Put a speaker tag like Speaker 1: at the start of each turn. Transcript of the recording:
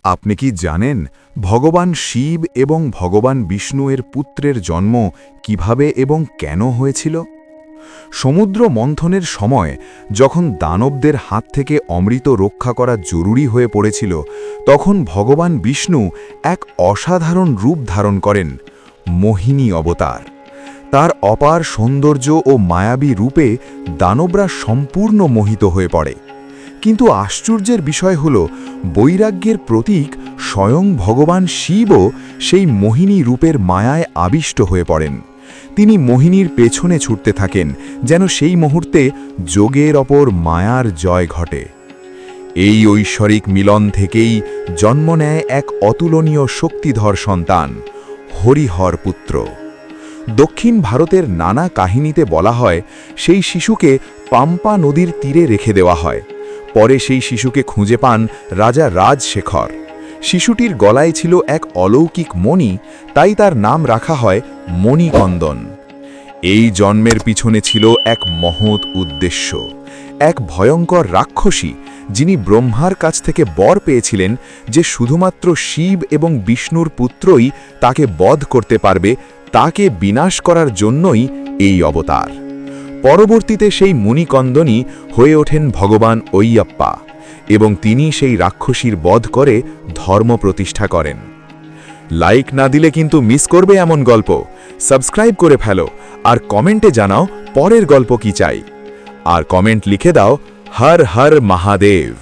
Speaker 1: আপনি কি জানেন ভগবান শিব এবং ভগবান বিষ্ণু এর পুত্রের জন্ম কিভাবে এবং কেন হয়েছিল? সমুদ্র মন্থনের সময় যখন দানবদের হাত থেকে অমৃত রক্ষা করা জরুরি হয়ে পড়েছিল, তখন ভগবান বিষ্ণু এক অসাধারণ রূপ ধারণ করেন, মোহিনী অবতার। তার অপার সৌন্দর্য ও মায়াবী রূপে দানবরা সম্পূর্ণ মোহিত হয়ে পড়ে। কিন্তু আশ্চর্যের বিষয় হল, বৈরাগ্যের প্রতীক স্বয়ং ভগবান শিবও সেই মোহিনী রূপের মায়ায় আবিষ্ট হয়ে পড়েন। তিনি মোহিনীর পেছনে ছুটতে থাকেন, যেন সেই মুহূর্তে যোগের অপর মায়ার জয় ঘটে। এই ঐশ্বরিক মিলন থেকেই জন্ম নেয় এক অতুলনীয় শক্তিধর সন্তান, হরিহর পুত্র। দক্ষিণ ভারতের নানা কাহিনীতে বলা হয়, সেই শিশুকে পাম্পা নদীর তীরে রেখে দেওয়া হয়। পরে সেই শিশুকে খুঁজে পান রাজা রাজশেখর। শিশুটির গলায় ছিল এক অলৌকিক মণি, তাই তার নাম রাখা হয় মণিকন্দন। এই জন্মের পিছনে ছিল এক মহৎ উদ্দেশ্য। এক ভয়ঙ্কর রাক্ষসী, যিনি ব্রহ্মার কাছ থেকে বর পেয়েছিলেন যে শুধুমাত্র শিব এবং বিষ্ণুর পুত্রই তাকে বধ করতে পারবে, তাকে বিনাশ করার জন্যই এই অবতার। পরবর্তীতে সেই মণিকন্দনই হয়ে ওঠেন ভগবান ঐয়প্পা, এবং তিনি সেই রাক্ষসীর বধ করে ধর্ম প্রতিষ্ঠা করেন। লাইক না দিলে কিন্তু মিস করবে এমন গল্প। সাবস্ক্রাইব করে ফেলো আর কমেন্টে জানাও পরের গল্প কি চাই। আর কমেন্ট লিখে দাও, হর হর মহাদেব।